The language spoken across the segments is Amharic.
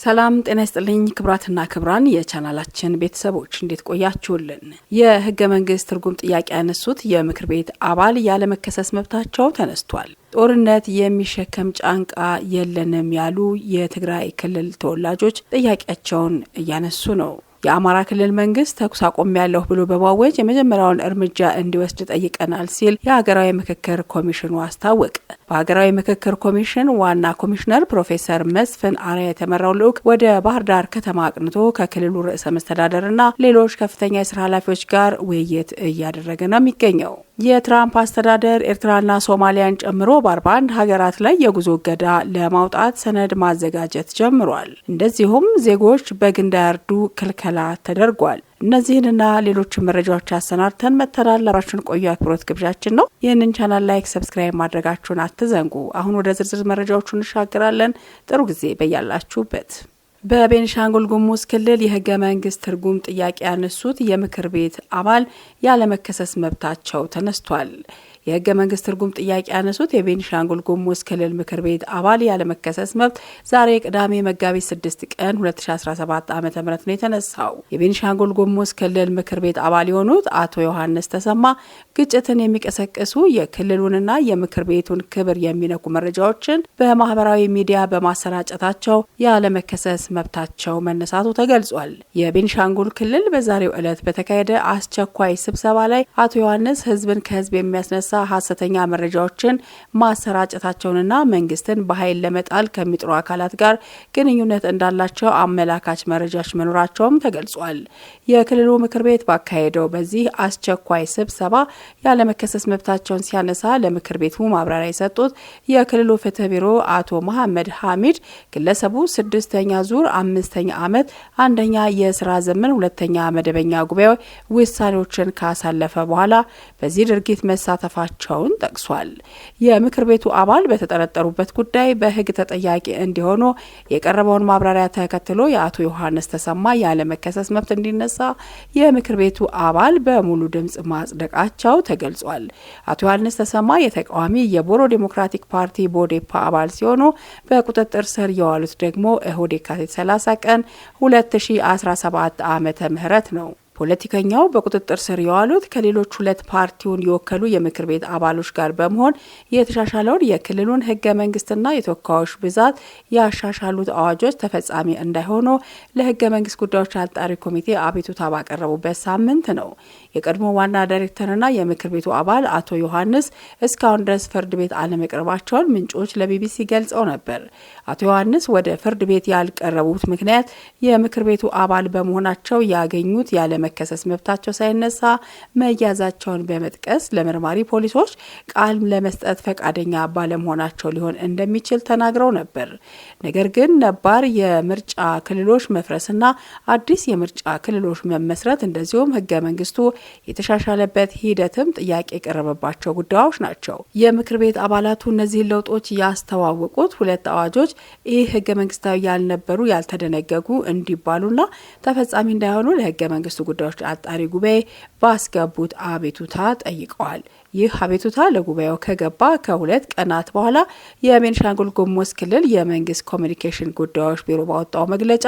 ሰላም ጤና ይስጥልኝ ክብራትና ክብራን የቻናላችን ቤተሰቦች እንዴት ቆያችሁልን? የህገ መንግስት ትርጉም ጥያቄ ያነሱት የምክር ቤት አባል ያለመከሰስ መብታቸው ተነስቷል። ጦርነት የሚሸከም ጫንቃ የለንም ያሉ የትግራይ ክልል ተወላጆች ጥያቄያቸውን እያነሱ ነው። የአማራ ክልል መንግስት ተኩስ አቆሚያለሁ ብሎ በማወጅ የመጀመሪያውን እርምጃ እንዲወስድ ጠይቀናል ሲል የሀገራዊ ምክክር ኮሚሽኑ አስታወቀ። በሀገራዊ ምክክር ኮሚሽን ዋና ኮሚሽነር ፕሮፌሰር መስፍን አርአያ የተመራው ልዑክ ወደ ባህር ዳር ከተማ አቅንቶ ከክልሉ ርዕሰ መስተዳደርና ሌሎች ከፍተኛ የስራ ኃላፊዎች ጋር ውይይት እያደረገ ነው የሚገኘው። የትራምፕ አስተዳደር ኤርትራና ሶማሊያን ጨምሮ በ41 ሀገራት ላይ የጉዞ እገዳ ለማውጣት ሰነድ ማዘጋጀት ጀምሯል። እንደዚሁም ዜጎች በግ እንዳያርዱ ክልከላ ተደርጓል። እነዚህንና ሌሎች መረጃዎች አሰናድተን መተናል። አብራችሁን ቆዩ አክብሮት ግብዣችን ነው። ይህንን ቻናል ላይክ፣ ሰብስክራይብ ማድረጋችሁን አትዘንጉ። አሁን ወደ ዝርዝር መረጃዎቹ እንሻገራለን። ጥሩ ጊዜ በያላችሁበት። በቤኒሻንጉል ጉሙዝ ክልል የህገ መንግስት ትርጉም ጥያቄ ያነሱት የምክር ቤት አባል ያለመከሰስ መብታቸው ተነስቷል። የህገ መንግስት ትርጉም ጥያቄ ያነሱት የቤኒሻንጉል ጉሙዝ ክልል ምክር ቤት አባል ያለመከሰስ መብት ዛሬ ቅዳሜ መጋቢት 6 ቀን 2017 ዓ.ም ነው የተነሳው። የቤኒሻንጉል ጉሙዝ ክልል ምክር ቤት አባል የሆኑት አቶ ዮሐንስ ተሰማ ግጭትን የሚቀሰቅሱ የክልሉንና የምክር ቤቱን ክብር የሚነኩ መረጃዎችን በማህበራዊ ሚዲያ በማሰራጨታቸው ያለመከሰስ መብታቸው መነሳቱ ተገልጿል። የቤኒሻንጉል ክልል በዛሬው ዕለት በተካሄደ አስቸኳይ ስብሰባ ላይ አቶ ዮሐንስ ህዝብን ከህዝብ የሚያስነሳ ሐሰተኛ መረጃዎችን ማሰራጨታቸውንና መንግስትን በኃይል ለመጣል ከሚጥሩ አካላት ጋር ግንኙነት እንዳላቸው አመላካች መረጃዎች መኖራቸውም ተገልጿል። የክልሉ ምክር ቤት ባካሄደው በዚህ አስቸኳይ ስብሰባ ያለመከሰስ መብታቸውን ሲያነሳ ለምክር ቤቱ ማብራሪያ የሰጡት የክልሉ ፍትህ ቢሮ አቶ መሐመድ ሐሚድ ግለሰቡ 6ኛ ዙር 5ኛ ዓመት 1ኛ የስራ ዘመን 2ኛ መደበኛ ጉባኤ ውሳኔዎችን ካሳለፈ በኋላ በዚህ ድርጊት መሳተፋቸውን ጠቅሷል። የምክር ቤቱ አባል በተጠረጠሩበት ጉዳይ በህግ ተጠያቂ እንዲሆኑ የቀረበውን ማብራሪያ ተከትሎ የአቶ ዮሐንስ ተሰማ ያለመከሰስ መብት እንዲነሳ የምክር ቤቱ አባል በሙሉ ድምጽ ማጽደቃቸው ተገልጿል። አቶ ዮሐንስ ተሰማ የተቃዋሚ የቦሮ ዴሞክራቲክ ፓርቲ ቦዴፓ አባል ሲሆኑ በቁጥጥር ስር የዋሉት ደግሞ እሁድ የካቲት 30 ቀን 2017 ዓመተ ምህረት ነው። ፖለቲከኛው በቁጥጥር ስር የዋሉት ከሌሎች ሁለት ፓርቲውን የወከሉ የምክር ቤት አባሎች ጋር በመሆን የተሻሻለውን የክልሉን ህገ መንግስትና የተወካዮች ብዛት ያሻሻሉት አዋጆች ተፈጻሚ እንዳይሆኑ ለህገ መንግስት ጉዳዮች አጣሪ ኮሚቴ አቤቱታ ባቀረቡበት ሳምንት ነው። የቀድሞ ዋና ዳይሬክተርና የምክር ቤቱ አባል አቶ ዮሐንስ እስካሁን ድረስ ፍርድ ቤት አለመቅረባቸውን ምንጮች ለቢቢሲ ገልጸው ነበር። አቶ ዮሐንስ ወደ ፍርድ ቤት ያልቀረቡት ምክንያት የምክር ቤቱ አባል በመሆናቸው ያገኙት ያለመከሰስ መብታቸው ሳይነሳ መያዛቸውን በመጥቀስ ለመርማሪ ፖሊሶች ቃል ለመስጠት ፈቃደኛ ባለመሆናቸው ሊሆን እንደሚችል ተናግረው ነበር። ነገር ግን ነባር የምርጫ ክልሎች መፍረስና አዲስ የምርጫ ክልሎች መመስረት እንደዚሁም ህገ መንግስቱ የተሻሻለበት ሂደትም ጥያቄ የቀረበባቸው ጉዳዮች ናቸው። የምክር ቤት አባላቱ እነዚህን ለውጦች ያስተዋወቁት ሁለት አዋጆች ይህ ህገ መንግስታዊ ያልነበሩ ያልተደነገጉ እንዲባሉና ተፈጻሚ እንዳይሆኑ ለህገ መንግስቱ ጉዳዮች አጣሪ ጉባኤ ባስገቡት አቤቱታ ጠይቀዋል። ይህ አቤቱታ ለጉባኤው ከገባ ከ2 ቀናት በኋላ የቤኒሻንጉል ጉሙዝ ክልል የመንግስት ኮሚኒኬሽን ጉዳዮች ቢሮ ባወጣው መግለጫ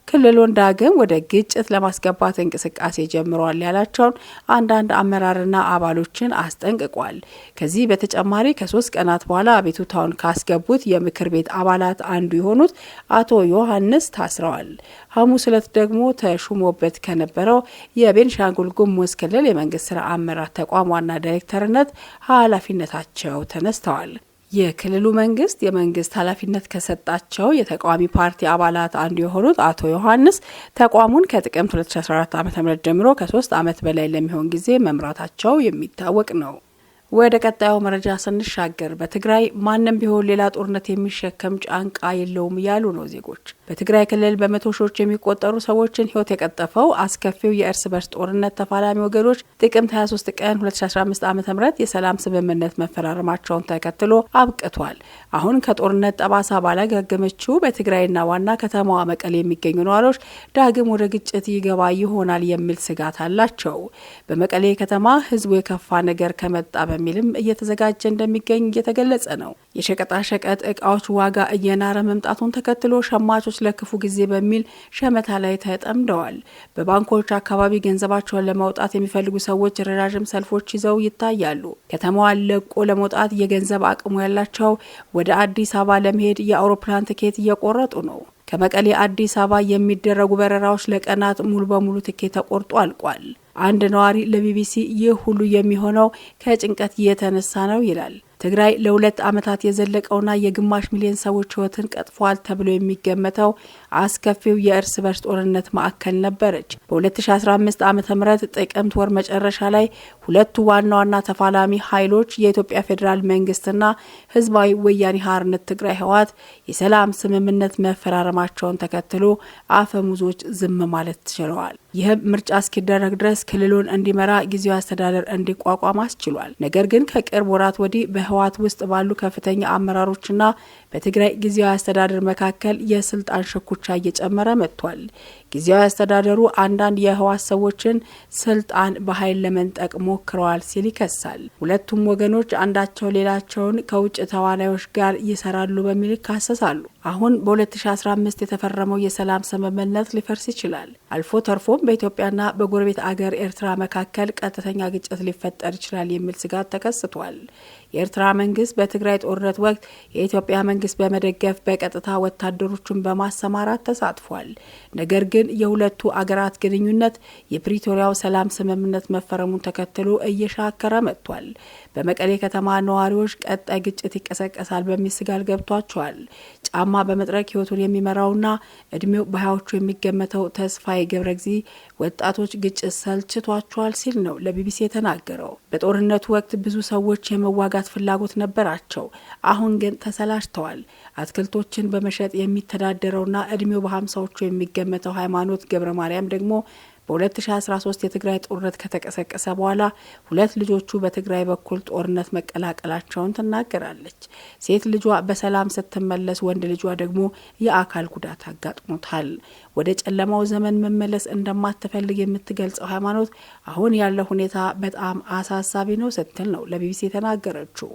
ክልሉን ዳግም ወደ ግጭት ለማስገባት እንቅስቃሴ ጀምሯል ያላቸውን አንዳንድ አመራርና አባሎችን አስጠንቅቋል። ከዚህ በተጨማሪ ከ3 ቀናት በኋላ አቤቱታውን ካስገቡት የምክር ቤት አባላት አንዱ የሆኑት አቶ ዮሐንስ ታስረዋል። ሐሙስ ዕለት ደግሞ ተሹሞበት ከነበረው የቤኒሻንጉል ጉሙዝ ክልል የመንግስት ስራ አመራር ተቋም ዋና ዳይሬክተር ኃላፊነታቸው ተነስተዋል። የክልሉ መንግስት የመንግስት ኃላፊነት ከሰጣቸው የተቃዋሚ ፓርቲ አባላት አንዱ የሆኑት አቶ ዮሐንስ ተቋሙን ከጥቅምት 2014 ዓ.ም ጀምሮ ከ3 ዓመት በላይ ለሚሆን ጊዜ መምራታቸው የሚታወቅ ነው። ወደ ቀጣዩ መረጃ ስንሻገር በትግራይ ማንም ቢሆን ሌላ ጦርነት የሚሸከም ጫንቃ የለውም እያሉ ነው ዜጎች። በትግራይ ክልል በመቶ ሺዎች የሚቆጠሩ ሰዎችን ህይወት የቀጠፈው አስከፊው የእርስ በርስ ጦርነት ተፋላሚ ወገኖች ጥቅምት 23 ቀን 2015 ዓ.ም የሰላም ስምምነት መፈራረማቸውን ተከትሎ አብቅቷል። አሁን ከጦርነት ጠባሳ ባላገገመችው በትግራይና ዋና ከተማዋ መቀሌ የሚገኙ ነዋሪዎች ዳግም ወደ ግጭት ይገባ ይሆናል የሚል ስጋት አላቸው። በመቀሌ ከተማ ህዝቡ የከፋ ነገር ከመጣ በሚልም እየተዘጋጀ እንደሚገኝ እየተገለጸ ነው። የሸቀጣ ሸቀጥ እቃዎች ዋጋ እየናረ መምጣቱን ተከትሎ ሸማቾች ለክፉ ጊዜ በሚል ሸመታ ላይ ተጠምደዋል። በባንኮች አካባቢ ገንዘባቸውን ለማውጣት የሚፈልጉ ሰዎች ረዣዥም ሰልፎች ይዘው ይታያሉ። ከተማዋን ለቆ ለመውጣት የገንዘብ አቅሙ ያላቸው ወደ አዲስ አበባ ለመሄድ የአውሮፕላን ትኬት እየቆረጡ ነው። ከመቀሌ አዲስ አበባ የሚደረጉ በረራዎች ለቀናት ሙሉ በሙሉ ትኬት ተቆርጦ አልቋል። አንድ ነዋሪ ለቢቢሲ ይህ ሁሉ የሚሆነው ከጭንቀት የተነሳ ነው ይላል። ትግራይ ለ2 ዓመታት የዘለቀውና የግማሽ ሚሊዮን ሰዎች ሕይወትን ቀጥፏል ተብሎ የሚገመተው አስከፊው የእርስ በርስ ጦርነት ማዕከል ነበረች። በ2015 ዓ.ም ጥቅምት ወር መጨረሻ ላይ ሁለቱ ዋና ተፋላሚ ኃይሎች የኢትዮጵያ ፌዴራል መንግስትና ህዝባዊ ወያኔ ሓርነት ትግራይ ህወሓት የሰላም ስምምነት መፈራረማቸውን ተከትሎ አፈሙዞች ዝም ማለት ችለዋል። ይህም ምርጫ እስኪደረግ ድረስ ክልሉን እንዲመራ ጊዜያዊ አስተዳደር እንዲቋቋም አስችሏል። ነገር ግን ከቅርብ ወራት ወዲህ በህወሓት ውስጥ ባሉ ከፍተኛ አመራሮችና በትግራይ ጊዜያዊ አስተዳደር መካከል የስልጣን ሽኩቻ እየጨመረ መጥቷል። ጊዜያዊ አስተዳደሩ አንዳንድ የህወሓት ሰዎችን ስልጣን በኃይል ለመንጠቅ ሞክረዋል ሲል ይከሳል። ሁለቱም ወገኖች አንዳቸው ሌላቸውን ከውጭ ተዋናዮች ጋር ይሰራሉ በሚል ይካሰሳሉ። አሁን በ2015 የተፈረመው የሰላም ስምምነት ሊፈርስ ይችላል። አልፎ ተርፎም በኢትዮጵያና በጎረቤት አገር ኤርትራ መካከል ቀጥተኛ ግጭት ሊፈጠር ይችላል የሚል ስጋት ተከስቷል። የኤርትራ መንግስት በትግራይ ጦርነት ወቅት የኢትዮጵያ መንግስት በመደገፍ በቀጥታ ወታደሮቹን በማሰማራት ተሳትፏል። ነገር ግን የሁለቱ አገራት ግንኙነት የፕሪቶሪያው ሰላም ስምምነት መፈረሙን ተከትሎ እየሻከረ መጥቷል። በመቀሌ ከተማ ነዋሪዎች ቀጣይ ግጭት ይቀሰቀሳል በሚል ስጋት ገብቷቸዋል። ጫማ በመጥረቅ ህይወቱን የሚመራውና እድሜው በሃያዎቹ የሚገመተው ተስፋዬ ገብረግዚ ወጣቶች ግጭት ሰልችቷቸዋል ሲል ነው ለቢቢሲ የተናገረው። በጦርነቱ ወቅት ብዙ ሰዎች የመዋጋት ፍላጎት ነበራቸው። አሁን ግን ተሰላችተዋል። አትክልቶችን በመሸጥ የሚተዳደረውና እድሜው በ50ዎቹ የሚገመተው ሃይማኖት ገብረ ማርያም ደግሞ በ2013 የትግራይ ጦርነት ከተቀሰቀሰ በኋላ 2 ልጆቹ በትግራይ በኩል ጦርነት መቀላቀላቸውን ትናገራለች። ሴት ልጇ በሰላም ስትመለስ ወንድ ልጇ ደግሞ የአካል ጉዳት አጋጥሞታል። ወደ ጨለማው ዘመን መመለስ እንደማትፈልግ የምትገልጸው ሃይማኖት አሁን ያለው ሁኔታ በጣም አሳሳቢ ነው ስትል ነው ለቢቢሲ የተናገረችው።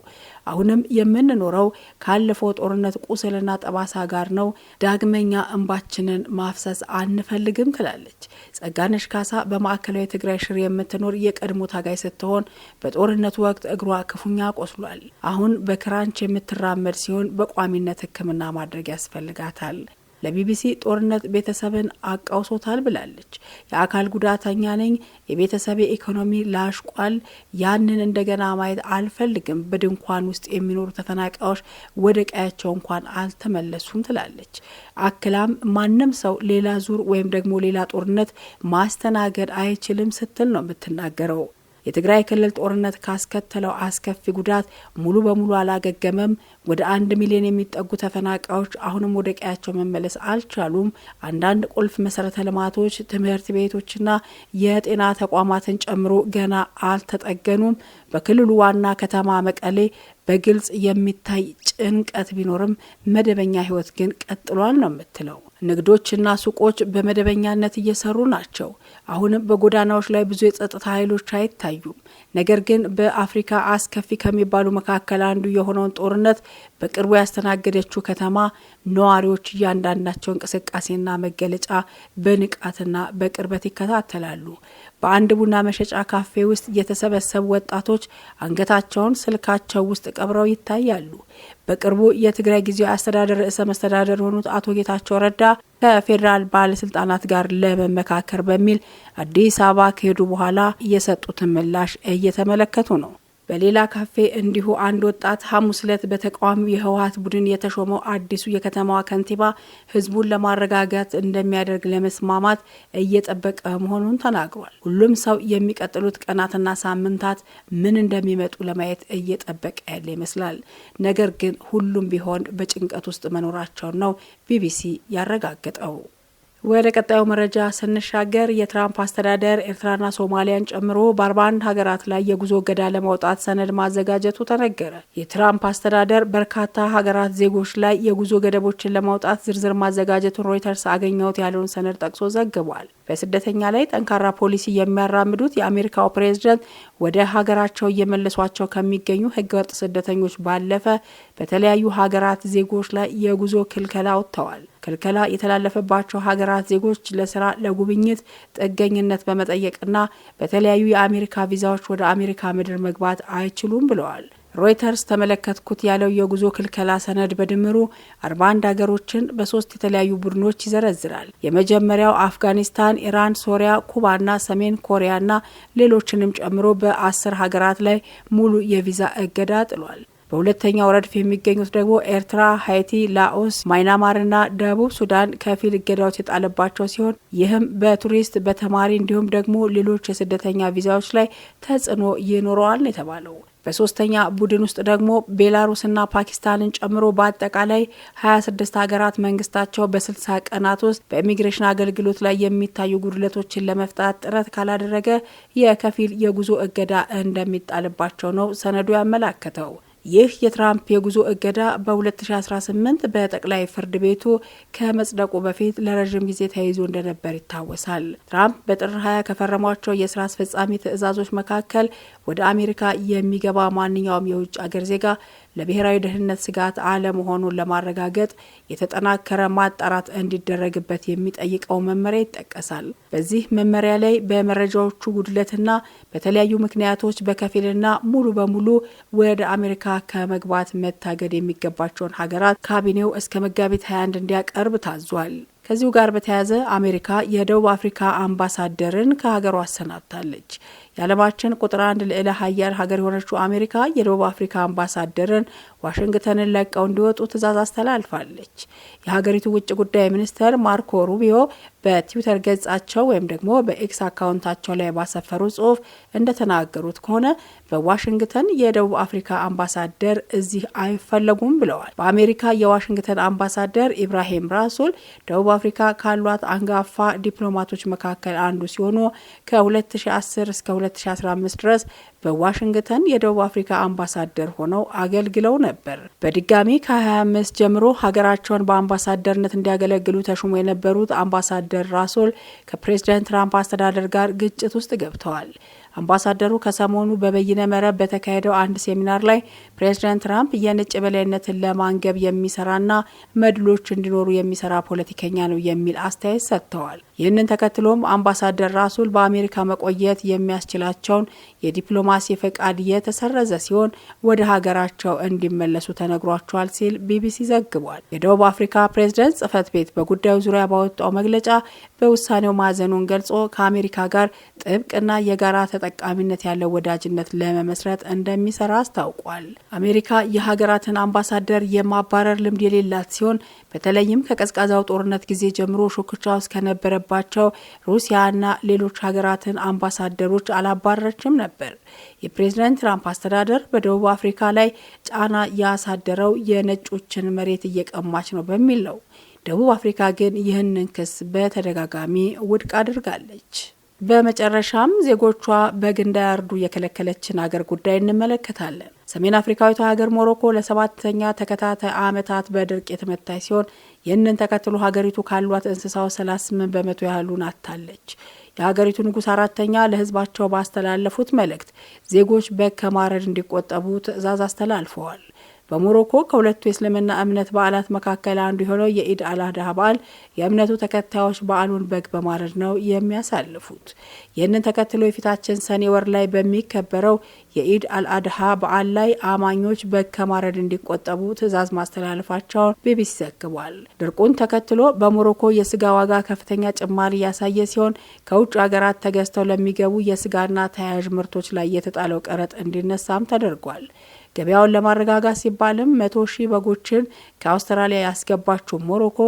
አሁንም የምንኖረው ካለፈው ጦርነት ቁስልና ጠባሳ ጋር ነው። ዳግመኛ እንባችንን ማፍሰስ አንፈልግም ትላለች። ጸጋነሽ ካሳ በማዕከላዊ ትግራይ ሽሬ የምትኖር የቀድሞ ታጋይ ስትሆን በጦርነቱ ወቅት እግሯ ክፉኛ ቆስሏል። አሁን በክራንች የምትራመድ ሲሆን በቋሚነት ሕክምና ማድረግ ያስፈልጋታል። ለቢቢሲ ጦርነት ቤተሰብን አቃውሶታል ብላለች። የአካል ጉዳተኛ ነኝ፣ የቤተሰብ ኢኮኖሚ ላሽቋል፣ ያንን እንደገና ማየት አልፈልግም። በድንኳን ውስጥ የሚኖሩ ተፈናቃዮች ወደ ቀያቸው እንኳን አልተመለሱም ትላለች። አክላም ማንም ሰው ሌላ ዙር ወይም ደግሞ ሌላ ጦርነት ማስተናገድ አይችልም ስትል ነው የምትናገረው። የትግራይ ክልል ጦርነት ካስከተለው አስከፊ ጉዳት ሙሉ በሙሉ አላገገመም። ወደ 1 ሚሊዮን የሚጠጉ ተፈናቃዮች አሁንም ወደ ቀያቸው መመለስ አልቻሉም። አንዳንድ ቁልፍ መሰረተ ልማቶች፣ ትምህርት ቤቶችና የጤና ተቋማትን ጨምሮ ገና አልተጠገኑም። በክልሉ ዋና ከተማ መቀሌ በግልጽ የሚታይ ጭንቀት ቢኖርም መደበኛ ህይወት ግን ቀጥሏል ነው የምትለው። ንግዶችና ሱቆች በመደበኛነት እየሰሩ ናቸው። አሁንም በጎዳናዎች ላይ ብዙ የጸጥታ ኃይሎች አይታዩም። ነገር ግን በአፍሪካ አስከፊ ከሚባሉ መካከል አንዱ የሆነውን ጦርነት በቅርቡ ያስተናገደችው ከተማ ነዋሪዎች እያንዳንዳቸው እንቅስቃሴና መገለጫ በንቃትና በቅርበት ይከታተላሉ። በአንድ ቡና መሸጫ ካፌ ውስጥ የተሰበሰቡ ወጣቶች አንገታቸውን ስልካቸው ውስጥ ቀብረው ይታያሉ። በቅርቡ የትግራይ ጊዜያዊ አስተዳደር ርዕሰ መስተዳደር የሆኑት አቶ ጌታቸው ረዳ ከፌዴራል ባለስልጣናት ጋር ለመመካከር በሚል አዲስ አበባ ከሄዱ በኋላ የሰጡትን ምላሽ እየተመለከቱ ነው። በሌላ ካፌ እንዲሁ አንድ ወጣት ሐሙስ ዕለት በተቃዋሚው የህወሓት ቡድን የተሾመው አዲሱ የከተማዋ ከንቲባ ህዝቡን ለማረጋጋት እንደሚያደርግ ለመስማማት እየጠበቀ መሆኑን ተናግሯል። ሁሉም ሰው የሚቀጥሉት ቀናትና ሳምንታት ምን እንደሚመጡ ለማየት እየጠበቀ ያለ ይመስላል። ነገር ግን ሁሉም ቢሆን በጭንቀት ውስጥ መኖራቸውን ነው ቢቢሲ ያረጋገጠው። ወደ ቀጣዩ መረጃ ስንሻገር የትራምፕ አስተዳደር ኤርትራና ሶማሊያን ጨምሮ በ41 ሀገራት ላይ የጉዞ እገዳ ለማውጣት ሰነድ ማዘጋጀቱ ተነገረ። የትራምፕ አስተዳደር በርካታ ሀገራት ዜጎች ላይ የጉዞ ገደቦችን ለማውጣት ዝርዝር ማዘጋጀቱን ሮይተርስ አገኘሁት ያለውን ሰነድ ጠቅሶ ዘግቧል። በስደተኛ ላይ ጠንካራ ፖሊሲ የሚያራምዱት የአሜሪካው ፕሬዝዳንት ወደ ሀገራቸው እየመለሷቸው ከሚገኙ ህገወጥ ስደተኞች ባለፈ በተለያዩ ሀገራት ዜጎች ላይ የጉዞ ክልከላ አውጥተዋል። ክልከላ የተላለፈባቸው ሀገራት ዜጎች ለስራ፣ ለጉብኝት፣ ጥገኝነት በመጠየቅና በተለያዩ የአሜሪካ ቪዛዎች ወደ አሜሪካ ምድር መግባት አይችሉም ብለዋል። ሮይተርስ ተመለከትኩት ያለው የጉዞ ክልከላ ሰነድ በድምሩ 41 ሀገሮችን በ3 የተለያዩ ቡድኖች ይዘረዝራል። የመጀመሪያው አፍጋኒስታን፣ ኢራን፣ ሶሪያ፣ ኩባና ሰሜን ኮሪያና ሌሎችንም ጨምሮ በ10 ሀገራት ላይ ሙሉ የቪዛ እገዳ ጥሏል። በሁለተኛው ረድፍ የሚገኙት ደግሞ ኤርትራ፣ ሃይቲ፣ ላኦስ፣ ማይናማርና ደቡብ ሱዳን ከፊል እገዳዎች የጣለባቸው ሲሆን ይህም በቱሪስት፣ በተማሪ እንዲሁም ደግሞ ሌሎች የስደተኛ ቪዛዎች ላይ ተጽዕኖ ይኖረዋል ነው የተባለው። በሶስተኛ ቡድን ውስጥ ደግሞ ቤላሩስና ፓኪስታንን ጨምሮ በአጠቃላይ 26 ሀገራት መንግስታቸው በ60 ቀናት ውስጥ በኢሚግሬሽን አገልግሎት ላይ የሚታዩ ጉድለቶችን ለመፍታት ጥረት ካላደረገ የከፊል የጉዞ እገዳ እንደሚጣልባቸው ነው ሰነዱ ያመላከተው። ይህ የትራምፕ የጉዞ እገዳ በ2018 በጠቅላይ ፍርድ ቤቱ ከመጽደቁ በፊት ለረጅም ጊዜ ተይዞ እንደነበር ይታወሳል። ትራምፕ በጥር 20 ከፈረሟቸው የስራ አስፈጻሚ ትዕዛዞች መካከል ወደ አሜሪካ የሚገባ ማንኛውም የውጭ አገር ዜጋ ለብሔራዊ ደህንነት ስጋት አለመሆኑን ለማረጋገጥ የተጠናከረ ማጣራት እንዲደረግበት የሚጠይቀው መመሪያ ይጠቀሳል። በዚህ መመሪያ ላይ በመረጃዎቹ ጉድለትና በተለያዩ ምክንያቶች በከፊልና ሙሉ በሙሉ ወደ አሜሪካ ከመግባት መታገድ የሚገባቸውን ሀገራት ካቢኔው እስከ መጋቢት 21 እንዲያቀርብ ታዟል። ከዚሁ ጋር በተያያዘ አሜሪካ የደቡብ አፍሪካ አምባሳደርን ከሀገሯ አሰናብታለች። የዓለማችን ቁጥር 1 ልዕለ ሀያል ሀገር የሆነችው አሜሪካ የደቡብ አፍሪካ አምባሳደርን ዋሽንግተንን ለቀው እንዲወጡ ትዕዛዝ አስተላልፋለች። የሀገሪቱ ውጭ ጉዳይ ሚኒስተር ማርኮ ሩቢዮ በትዊተር ገጻቸው ወይም ደግሞ በኤክስ አካውንታቸው ላይ ባሰፈሩ ጽሑፍ እንደተናገሩት ከሆነ በዋሽንግተን የደቡብ አፍሪካ አምባሳደር እዚህ አይፈለጉም ብለዋል። በአሜሪካ የዋሽንግተን አምባሳደር ኢብራሂም ራሱል ደቡብ አፍሪካ ካሏት አንጋፋ ዲፕሎማቶች መካከል አንዱ ሲሆኑ ከ2010 እስከ 2015 ድረስ በዋሽንግተን የደቡብ አፍሪካ አምባሳደር ሆነው አገልግለው ነበር። በድጋሚ ከ25 ጀምሮ ሀገራቸውን በአምባሳደርነት እንዲያገለግሉ ተሹሞ የነበሩት አምባሳደር ራሶል ከፕሬዝዳንት ትራምፕ አስተዳደር ጋር ግጭት ውስጥ ገብተዋል። አምባሳደሩ ከሰሞኑ በበይነ መረብ በተካሄደው አንድ ሴሚናር ላይ ፕሬዝዳንት ትራምፕ የነጭ የበላይነትን ለማንገብ የሚሰራና መድሎች እንዲኖሩ የሚሰራ ፖለቲከኛ ነው የሚል አስተያየት ሰጥተዋል። ይህንን ተከትሎም አምባሳደር ራሱል በአሜሪካ መቆየት የሚያስችላቸውን የዲፕሎማሲ ፈቃድ የተሰረዘ ሲሆን ወደ ሀገራቸው እንዲመለሱ ተነግሯቸዋል ሲል ቢቢሲ ዘግቧል። የደቡብ አፍሪካ ፕሬዝዳንት ጽህፈት ቤት በጉዳዩ ዙሪያ ባወጣው መግለጫ በውሳኔው ማዘኑን ገልጾ ከአሜሪካ ጋር ጥብቅና የጋራ ተጠቃሚነት ያለው ወዳጅነት ለመመስረት እንደሚሰራ አስታውቋል። አሜሪካ የሀገራትን አምባሳደር የማባረር ልምድ የሌላት ሲሆን በተለይም ከቀዝቃዛው ጦርነት ጊዜ ጀምሮ ሹክቻ ውስጥ ከነበረባቸው ሩሲያና ሌሎች ሀገራትን አምባሳደሮች አላባረረችም ነበር። የፕሬዝዳንት ትራምፕ አስተዳደር በደቡብ አፍሪካ ላይ ጫና ያሳደረው የነጮችን መሬት እየቀማች ነው በሚል ነው። ደቡብ አፍሪካ ግን ይህንን ክስ በተደጋጋሚ ውድቅ አድርጋለች። በመጨረሻም ዜጎቿ በግ እንዳያርዱ የከለከለችን ሀገር ጉዳይ እንመለከታለን። ሰሜን አፍሪካዊቷ ሀገር ሞሮኮ ለ7ኛ ተከታታይ ዓመታት በድርቅ የተመታች ሲሆን ይህንን ተከትሎ ሀገሪቱ ካሏት እንስሳው 38 በመቶ ያህሉን አጥታለች። የሀገሪቱ ንጉሥ 4ኛ ለሕዝባቸው ባስተላለፉት መልእክት ዜጎች በግ ከማረድ እንዲቆጠቡ ትዕዛዝ አስተላልፈዋል። በሞሮኮ ከሁለቱ የእስልምና እምነት በዓላት መካከል አንዱ የሆነው የኢድ አልአድሃ በዓል የእምነቱ ተከታዮች በዓሉን በግ በማረድ ነው የሚያሳልፉት። ይህንን ተከትሎ የፊታችን ሰኔ ወር ላይ በሚከበረው የኢድ አልአድሃ በዓል ላይ አማኞች በግ ከማረድ እንዲቆጠቡ ትዕዛዝ ማስተላለፋቸውን ቢቢሲ ዘግቧል። ድርቁን ተከትሎ በሞሮኮ የስጋ ዋጋ ከፍተኛ ጭማሪ ያሳየ ሲሆን ከውጭ ሀገራት ተገዝተው ለሚገቡ የስጋና ተያያዥ ምርቶች ላይ የተጣለው ቀረጥ እንዲነሳም ተደርጓል። ገበያውን ለማረጋጋት ሲባልም 100,000 በጎችን ከአውስትራሊያ ያስገባችው ሞሮኮ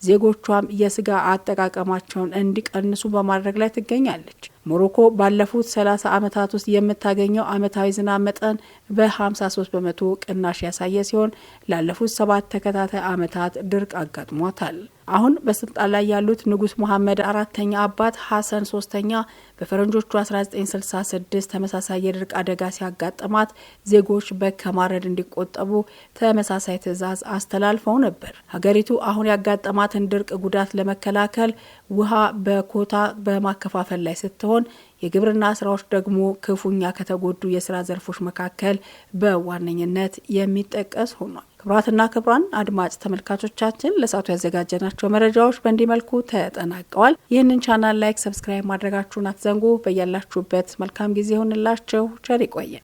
ዜጎቿም የስጋ አጠቃቀማቸውን እንዲቀንሱ በማድረግ ላይ ትገኛለች። ሞሮኮ ባለፉት 30 ዓመታት ውስጥ የምታገኘው ዓመታዊ ዝናብ መጠን በ53 በመቶ ቅናሽ ያሳየ ሲሆን ላለፉት 7 ተከታታይ ዓመታት ድርቅ አጋጥሟታል። አሁን በስልጣን ላይ ያሉት ንጉስ መሐመድ 4ኛ አባት ሐሰን 3ኛ በፈረንጆቹ 1966 ተመሳሳይ የድርቅ አደጋ ሲያጋጥማት ዜጎች በግ ከማረድ እንዲቆጠቡ ተመሳሳይ ትዕዛዝ አስተላልፈው ነበር። ሀገሪቱ አሁን ያጋጠማት የልማትን ድርቅ ጉዳት ለመከላከል ውሃ በኮታ በማከፋፈል ላይ ስትሆን የግብርና ስራዎች ደግሞ ክፉኛ ከተጎዱ የስራ ዘርፎች መካከል በዋነኝነት የሚጠቀስ ሆኗል። ክቡራትና ክቡራን አድማጭ ተመልካቾቻችን ለሰዓቱ ያዘጋጀናቸው መረጃዎች በእንዲህ መልኩ ተጠናቀዋል። ይህንን ቻናል ላይክ፣ ሰብስክራይብ ማድረጋችሁን አትዘንጉ። በያላችሁበት መልካም ጊዜ ይሁንላችሁ። ቸር ይቆየን።